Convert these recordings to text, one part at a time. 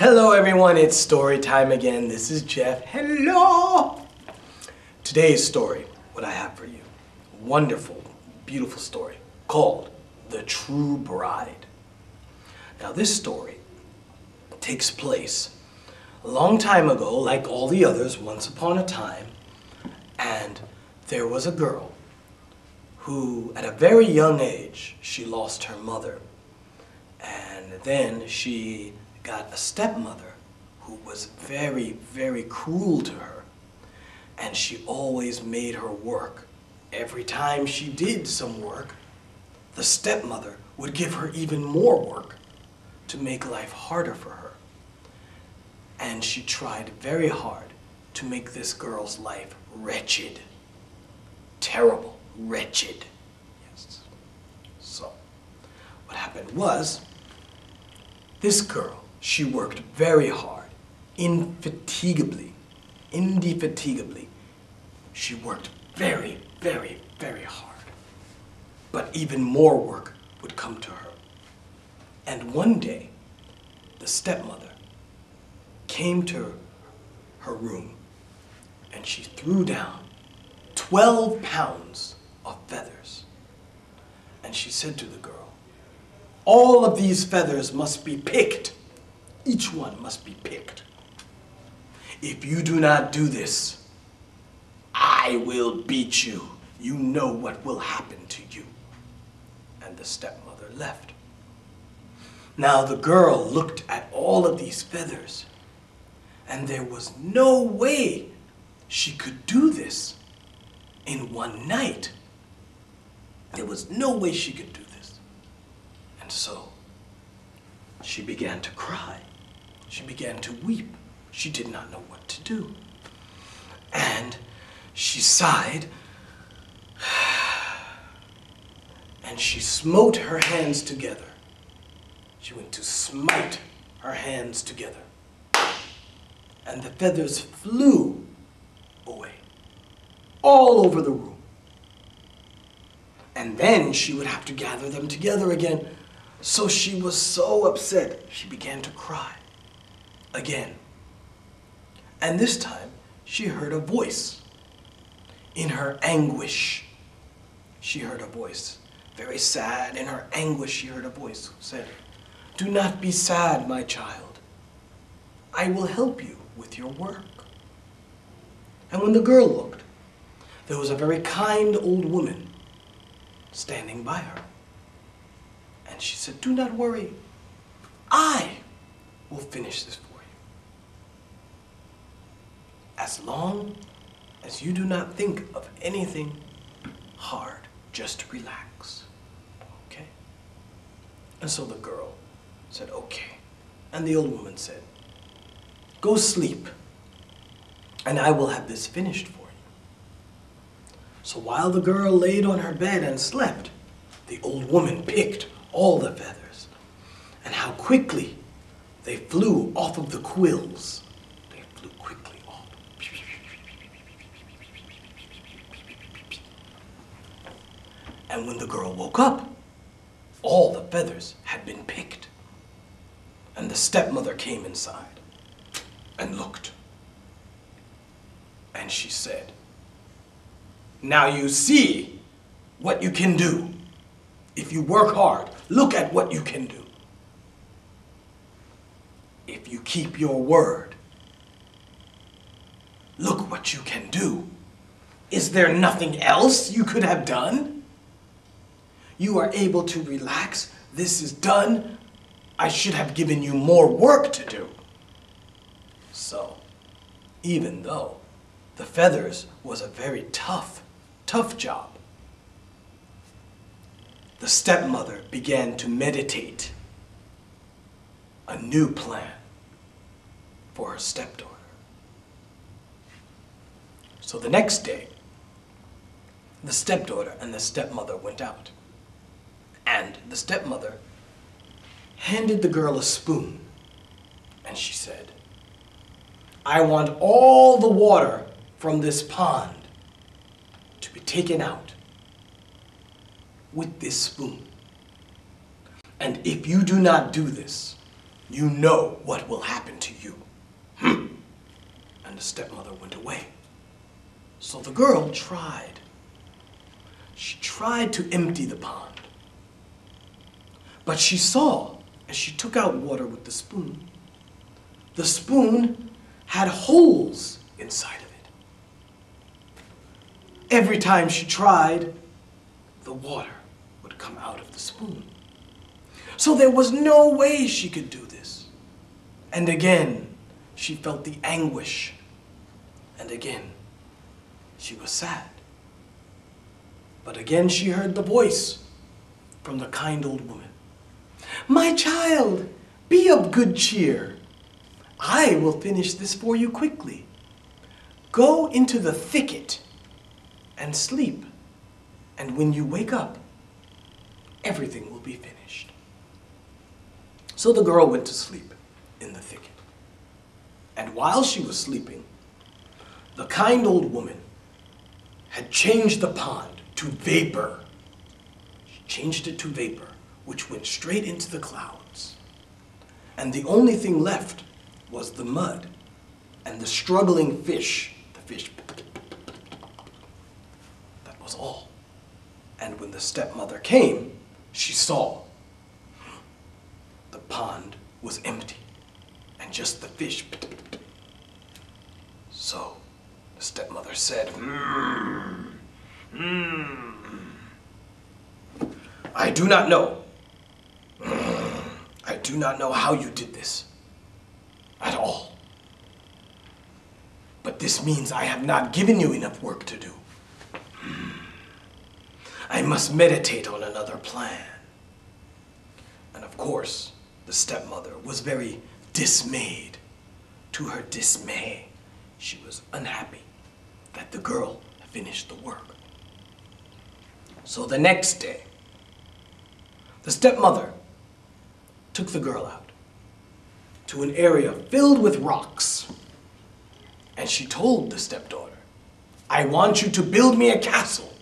Hello everyone, it's story time again. This is Jeff. Hello! Today's story, what I have for you, a wonderful, beautiful story called The True Bride. Now this story takes place a long time ago, like all the others, once upon a time, and there was a girl who, at a very young age, she lost her mother. And then she got a stepmother who was very, very cruel to her. And she always made her work. Every time she did some work, the stepmother would give her even more work to make life harder for her. And she tried very hard to make this girl's life wretched. Terrible, wretched. Yes. So, what happened was, this girl, she worked very hard, indefatigably. She worked very, very, very hard. But even more work would come to her. And one day, the stepmother came to her room and she threw down 12 pounds of feathers. And she said to the girl, all of these feathers must be picked. Each one must be picked. If you do not do this, I will beat you. You know what will happen to you. And the stepmother left. Now the girl looked at all of these feathers, and there was no way she could do this in one night. There was no way she could do this. And so she began to cry. She began to weep. She did not know what to do. And she sighed, and she smote her hands together. She went to smite her hands together. And the feathers flew away, all over the room. And then she would have to gather them together again. So she was so upset, she began to cry again. And this time, she heard a voice. In her anguish, she heard a voice. Very sad, in her anguish, she heard a voice who said, "Do not be sad, my child. I will help you with your work." And when the girl looked, there was a very kind old woman standing by her. And she said, "Do not worry. I will finish this for you. As long as you do not think of anything hard, just relax." Okay? And so the girl said, "Okay." And the old woman said, "Go sleep, and I will have this finished for you." So while the girl laid on her bed and slept, the old woman picked all the feathers, and how quickly they flew off of the quills. They flew quickly off. And when the girl woke up, all the feathers had been picked. And the stepmother came inside and looked. And she said, "Now you see what you can do. If you work hard, look at what you can do. If you keep your word, look what you can do. Is there nothing else you could have done? You are able to relax. This is done. I should have given you more work to do." So, even though the feathers was a very tough job, the stepmother began to meditate a new plan for her stepdaughter. So the next day, the stepdaughter and the stepmother went out. And the stepmother handed the girl a spoon. And she said, "I want all the water from this pond to be taken out with this spoon. And if you do not do this, you know what will happen to you. And the stepmother went away. So the girl tried. She tried to empty the pond. But she saw, as she took out water with the spoon had holes inside of it. Every time she tried, the water would come out of the spoon. So there was no way she could do this. And again, she felt the anguish. And again, she was sad. But again, she heard the voice from the kind old woman. "My child, be of good cheer. I will finish this for you quickly. Go into the thicket and sleep. And when you wake up, everything will be finished." So the girl went to sleep in the thicket. And while she was sleeping, the kind old woman had changed the pond to vapor. She changed it to vapor, which went straight into the clouds. And the only thing left was the mud and the struggling fish. The fish. That was all. And when the stepmother came, she saw the pond was empty and just the fish. So the stepmother said, "I do not know. I do not know how you did this at all. But this means I have not given you enough work to do. I must meditate on another plan." And of course, the stepmother was very dismayed. To her dismay, she was unhappy that the girl had finished the work. So the next day, the stepmother took the girl out to an area filled with rocks. And she told the stepdaughter, "I want you to build me a castle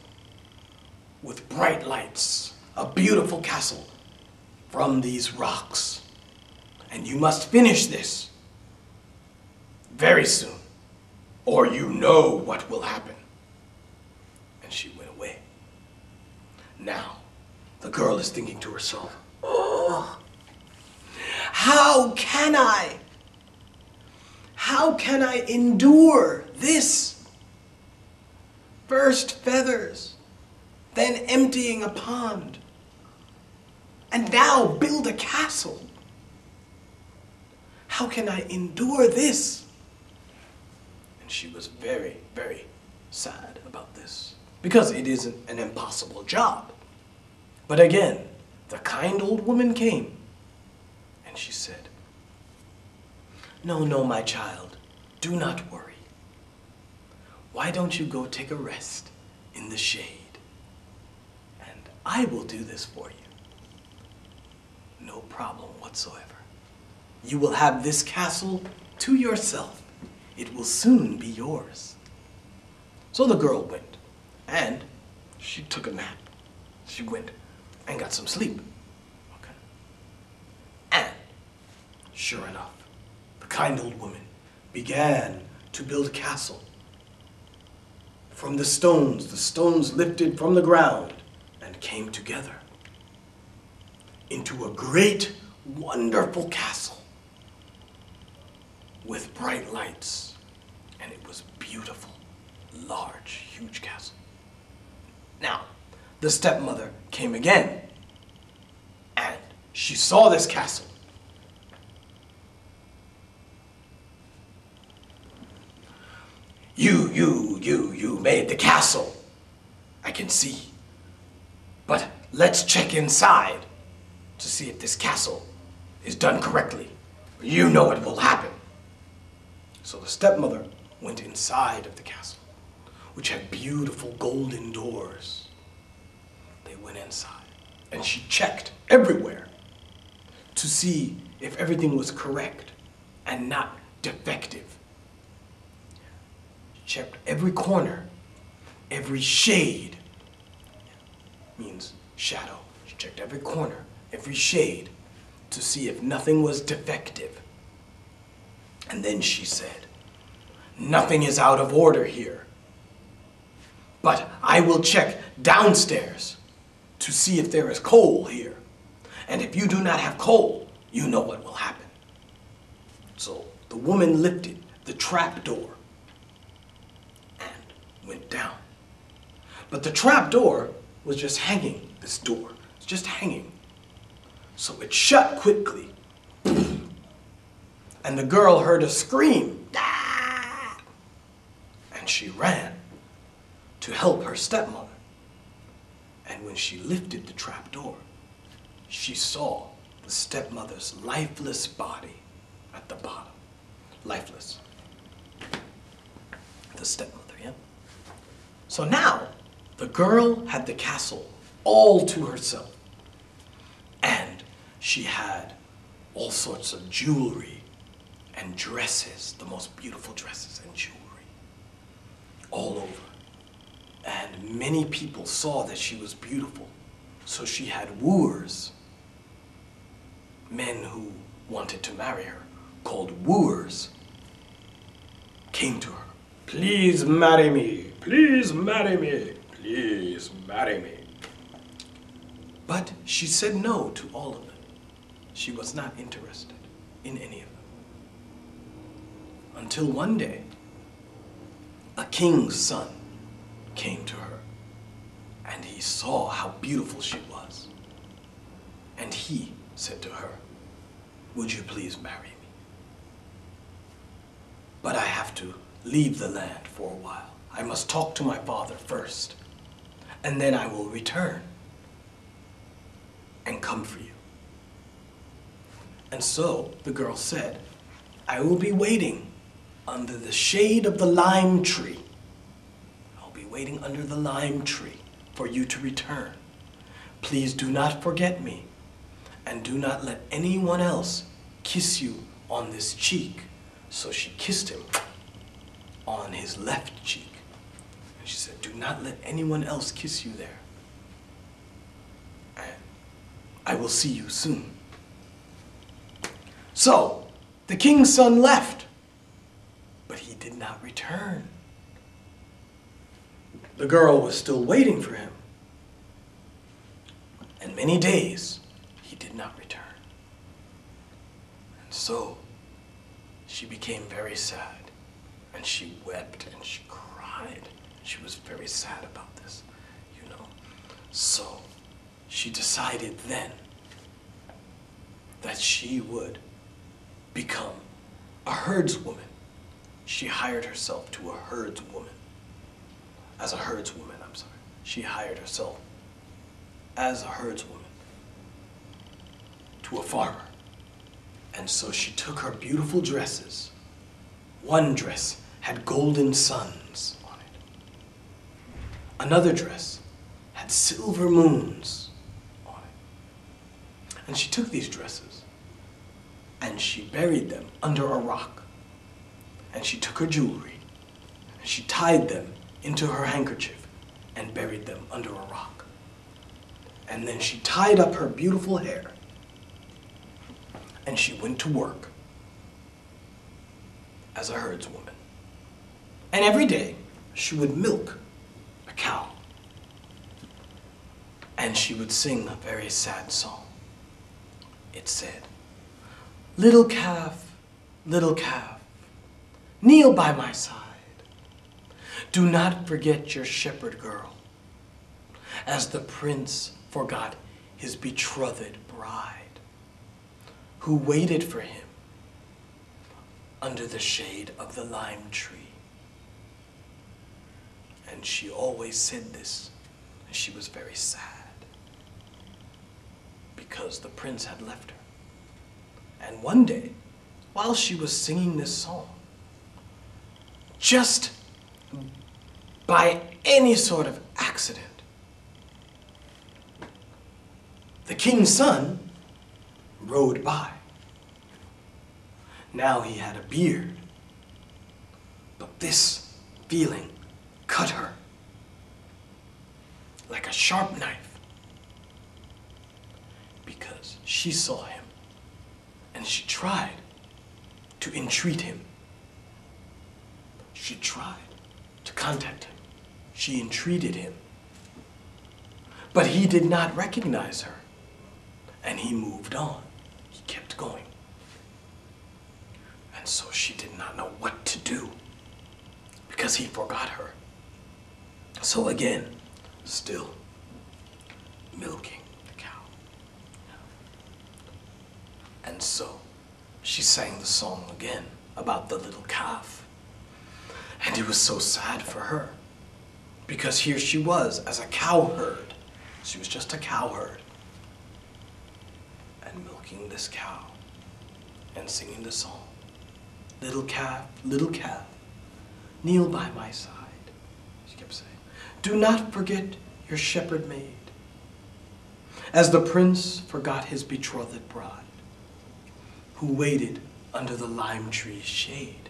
with bright lights, a beautiful castle from these rocks. And you must finish this very soon, or you know what will happen." And she went away. Now, the girl is thinking to herself, "Oh, how can I endure this? First feathers, then emptying a pond, and now build a castle. How can I endure this?" And she was very, very sad about this, because it isn't an impossible job. But again, the kind old woman came, and she said, "No, no, my child, do not worry. Why don't you go take a rest in the shade? And I will do this for you. No problem whatsoever. You will have this castle to yourself. It will soon be yours." So the girl went, and she took a nap. She went and got some sleep. Okay. And sure enough, the kind old woman began to build a castle. From the stones lifted from the ground and came together into a great, wonderful castle with bright lights. And it was beautiful, large, huge castle. Now, the stepmother came again, and she saw this castle. You made the castle, I can see. But let's check inside to see if this castle is done correctly. You know what will happen." So the stepmother went inside of the castle, which had beautiful golden doors. They went inside, and she checked everywhere to see if everything was correct and not defective. She checked every corner, every shade, means shadow. She checked every corner, every shade, to see if nothing was defective. And then she said, "Nothing is out of order here. But I will check downstairs to see if there is coal here. And if you do not have coal, you know what will happen." So the woman lifted the trap door and went down. But the trap door was just hanging. This door was just hanging. So it shut quickly. And the girl heard a scream. "Ah!" And she ran to help her stepmother. And when she lifted the trap door, she saw the stepmother's lifeless body at the bottom. Lifeless. The stepmother, yeah? So now, the girl had the castle all to herself. And she had all sorts of jewelry and dresses, the most beautiful dresses and jewelry, all over. And many people saw that she was beautiful. So she had wooers, men who wanted to marry her, called wooers, came to her. "Please marry me, please marry me, please marry me." But she said no to all of them. She was not interested in any of them. Until one day, a king's son came to her, and he saw how beautiful she was. And he said to her, "Would you please marry me? But I have to leave the land for a while. I must talk to my father first, and then I will return and come for you." And so the girl said, "I will be waiting under the shade of the lime tree. I'll be waiting under the lime tree for you to return. Please do not forget me, and do not let anyone else kiss you on this cheek." So she kissed him on his left cheek. And she said, "Do not let anyone else kiss you there. And I will see you soon." So the king's son left, but he did not return. The girl was still waiting for him. And many days he did not return. And so she became very sad, and she wept and she cried. She was very sad about this, you know. So she decided then that she would become a herdswoman. She hired herself to a herdswoman. As a herdswoman, I'm sorry. She hired herself as a herdswoman to a farmer. And so she took her beautiful dresses. One dress had golden suns on it. Another dress had silver moons on it. And she took these dresses and she buried them under a rock. And she took her jewelry and she tied them into her handkerchief and buried them under a rock. And then she tied up her beautiful hair and she went to work as a herdswoman. And every day she would milk a cow. And she would sing a very sad song. It said, little calf, kneel by my side. Do not forget your shepherd girl, as the prince forgot his betrothed bride, who waited for him under the shade of the lime tree. And she always said this, and she was very sad, because the prince had left her. And one day, while she was singing this song, just by any sort of accident, the king's son rode by. Now he had a beard, but this feeling cut her like a sharp knife, because she saw him she tried to entreat him. She tried to contact him. She entreated him. But he did not recognize her. And he moved on. He kept going. And so she did not know what to do because he forgot her. So again, still milking the cow. And so she sang the song again about the little calf. And it was so sad for her because here she was as a cowherd. She was just a cowherd and milking this cow and singing the song. Little calf, kneel by my side. She kept saying, do not forget your shepherd maid. As the prince forgot his betrothed bride, who waited under the lime tree's shade.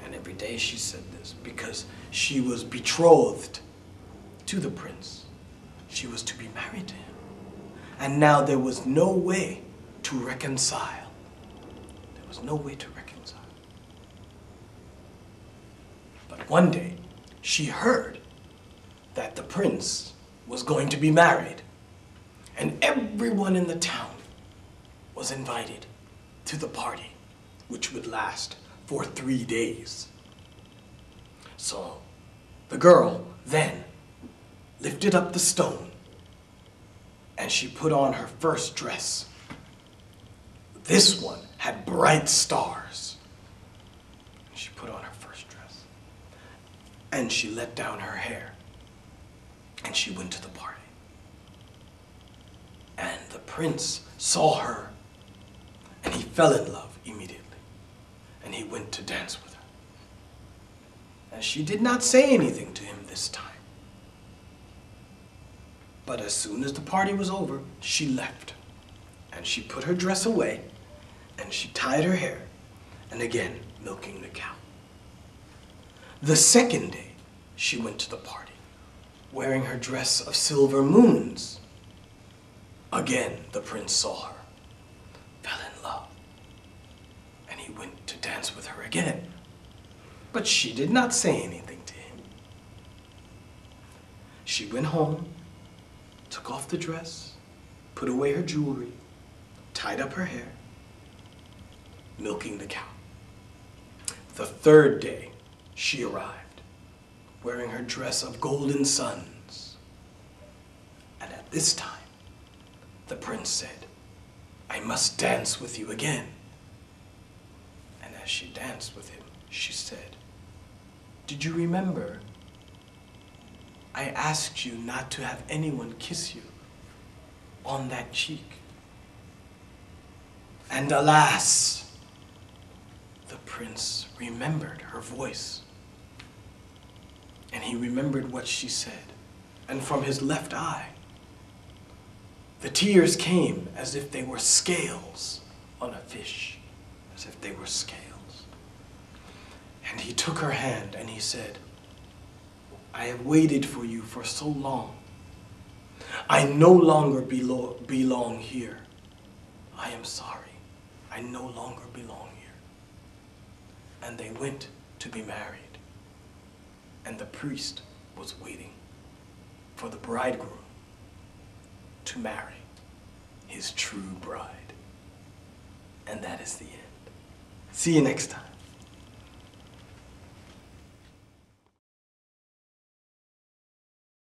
And every day she said this because she was betrothed to the prince. She was to be married to him. And now there was no way to reconcile. There was no way to reconcile. But one day, she heard that the prince was going to be married. And everyone in the town was invited to the party, which would last for 3 days. So the girl then lifted up the stone and she put on her first dress. This one had bright stars. She put on her first dress and she let down her hair and she went to the party. And the prince saw her and he fell in love immediately. And he went to dance with her. And she did not say anything to him this time. But as soon as the party was over, she left. And she put her dress away and she tied her hair and again milking the cow. The second day, she went to the party wearing her dress of silver moons. Again, the prince saw her, fell in love, and he went to dance with her again. But she did not say anything to him. She went home, took off the dress, put away her jewelry, tied up her hair, milking the cow. The third day, she arrived, wearing her dress of golden suns. And at this time, the prince said, I must dance with you again. And as she danced with him, she said, did you remember? I asked you not to have anyone kiss you on that cheek. And alas, the prince remembered her voice. And he remembered what she said. And from his left eye, the tears came as if they were scales on a fish, as if they were scales. And he took her hand and he said, I have waited for you for so long. I no longer belong here. I am sorry. I no longer belong here. And they went to be married. And the priest was waiting for the bridegroom to marry his true bride. And that is the end. See you next time.